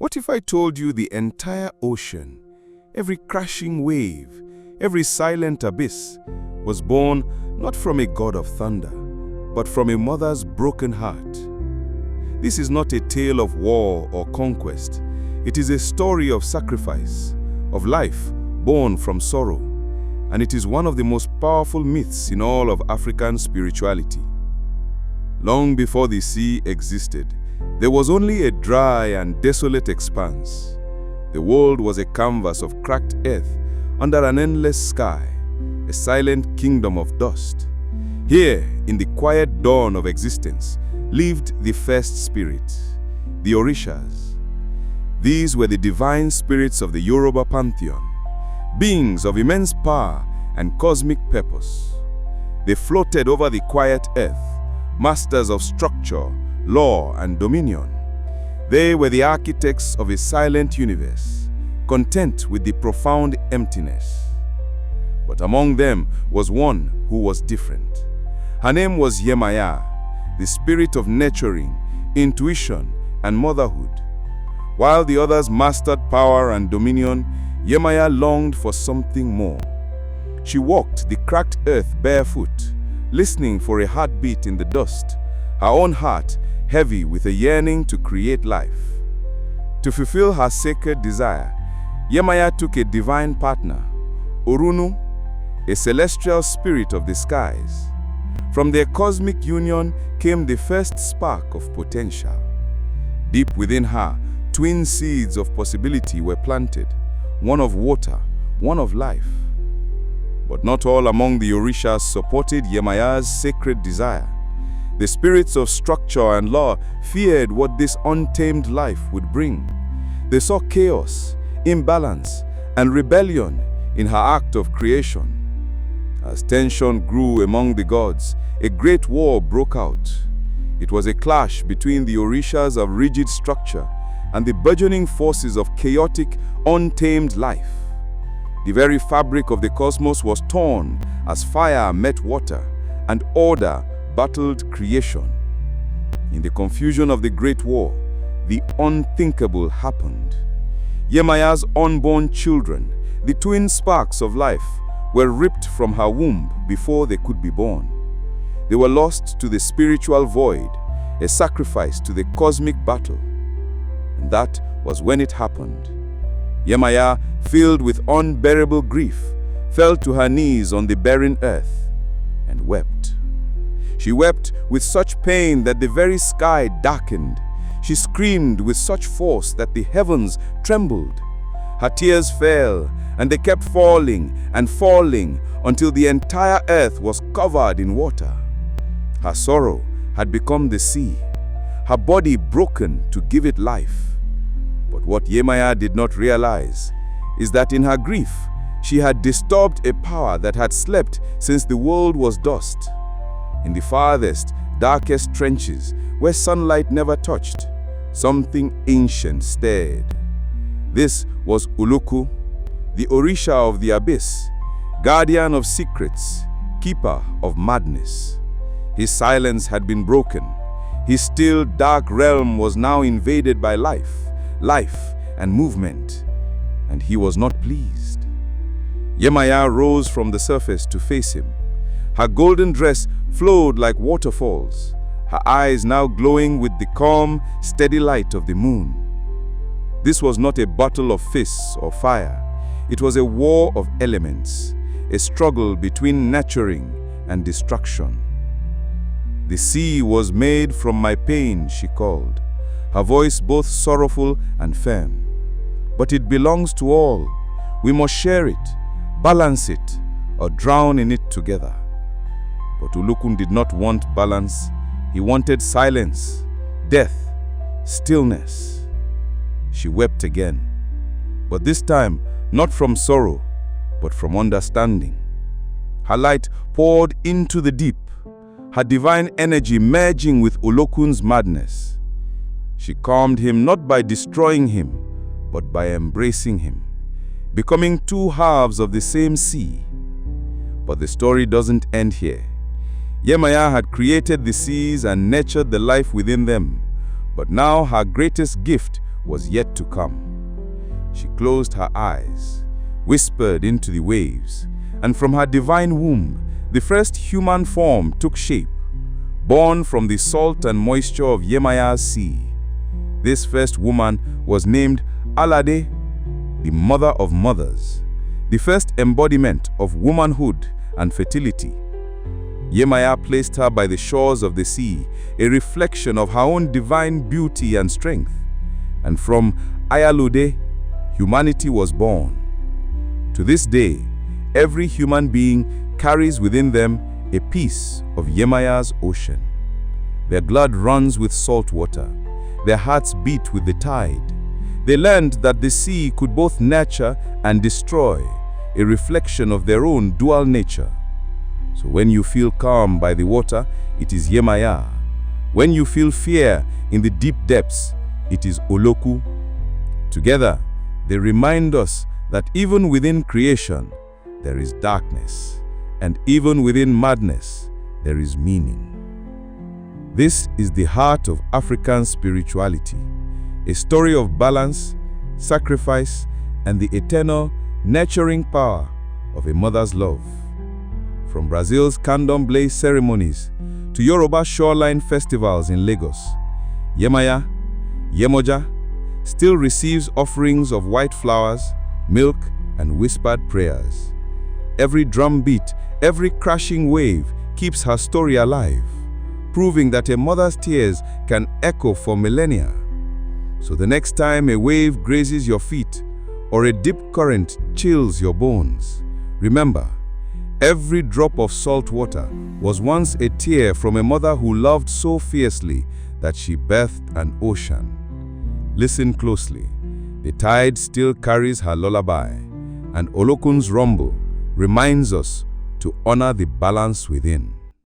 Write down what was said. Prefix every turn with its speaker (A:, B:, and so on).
A: What if I told you the entire ocean, every crashing wave, every silent abyss, was born not from a god of thunder, but from a mother's broken heart? This is not a tale of war or conquest. It is a story of sacrifice, of life born from sorrow, and it is one of the most powerful myths in all of African spirituality. Long before the sea existed, there was only a dry and desolate expanse. The world was a canvas of cracked earth under an endless sky, a silent kingdom of dust. Here, in the quiet dawn of existence, lived the first spirits, the Orishas. These were the divine spirits of the Yoruba pantheon, beings of immense power and cosmic purpose. They floated over the quiet earth, masters of structure, law, and dominion. They were the architects of a silent universe, content with the profound emptiness. But among them was one who was different. Her name was Yemaya, the spirit of nurturing, intuition, and motherhood. While the others mastered power and dominion, Yemaya longed for something more. She walked the cracked earth barefoot, listening for a heartbeat in the dust, her own heart heavy with a yearning to create life. To fulfill her sacred desire, Yemaya took a divine partner, Orunu, a celestial spirit of the skies. From their cosmic union came the first spark of potential. Deep within her, twin seeds of possibility were planted, one of water, one of life. But not all among the Orishas supported Yemaya's sacred desire. The spirits of structure and law feared what this untamed life would bring. They saw chaos, imbalance, and rebellion in her act of creation. As tension grew among the gods, a great war broke out. It was a clash between the Orishas of rigid structure and the burgeoning forces of chaotic, untamed life. The very fabric of the cosmos was torn as fire met water and order battled creation. In the confusion of the Great War, the unthinkable happened. Yemaya's unborn children, the twin sparks of life, were ripped from her womb before they could be born. They were lost to the spiritual void, a sacrifice to the cosmic battle. And that was when it happened. Yemaya, filled with unbearable grief, fell to her knees on the barren earth and wept. She wept with such pain that the very sky darkened. She screamed with such force that the heavens trembled. Her tears fell, and they kept falling and falling until the entire earth was covered in water. Her sorrow had become the sea, her body broken to give it life. But what Yemaya did not realize is that in her grief, she had disturbed a power that had slept since the world was dust. In the farthest, darkest trenches, where sunlight never touched, something ancient stirred. This was Olokun, the Orisha of the abyss, guardian of secrets, keeper of madness. His silence had been broken. His still, dark realm was now invaded by life and movement, and he was not pleased. Yemaya rose from the surface to face him. Her golden dress flowed like waterfalls, her eyes now glowing with the calm, steady light of the moon. This was not a battle of fists or fire. It was a war of elements, a struggle between nurturing and destruction. "The sea was made from my pain," she called, her voice both sorrowful and firm. "But it belongs to all. We must share it, balance it, or drown in it together." But Olokun did not want balance. He wanted silence, death, stillness. She wept again, but this time not from sorrow, but from understanding. Her light poured into the deep, her divine energy merging with Olokun's madness. She calmed him not by destroying him, but by embracing him, becoming two halves of the same sea. But the story doesn't end here. Yemaya had created the seas and nurtured the life within them, but now her greatest gift was yet to come. She closed her eyes, whispered into the waves, and from her divine womb, the first human form took shape, born from the salt and moisture of Yemaya's sea. This first woman was named Alade, the mother of mothers, the first embodiment of womanhood and fertility. Yemaya placed her by the shores of the sea, a reflection of her own divine beauty and strength. And from Ayalude, humanity was born. To this day, every human being carries within them a piece of Yemaya's ocean. Their blood runs with salt water. Their hearts beat with the tide. They learned that the sea could both nurture and destroy, a reflection of their own dual nature. So when you feel calm by the water, it is Yemaya. When you feel fear in the deep depths, it is Olokun. Together, they remind us that even within creation, there is darkness, and even within madness, there is meaning. This is the heart of African spirituality, a story of balance, sacrifice, and the eternal, nurturing power of a mother's love. From Brazil's candomblé ceremonies to Yoruba shoreline festivals in Lagos, Yemaya, Yemoja, still receives offerings of white flowers, milk, and whispered prayers. Every drumbeat, every crashing wave keeps her story alive, proving that a mother's tears can echo for millennia. So the next time a wave grazes your feet or a deep current chills your bones, remember, every drop of salt water was once a tear from a mother who loved so fiercely that she birthed an ocean. Listen closely. The tide still carries her lullaby, and Olokun's rumble reminds us to honor the balance within.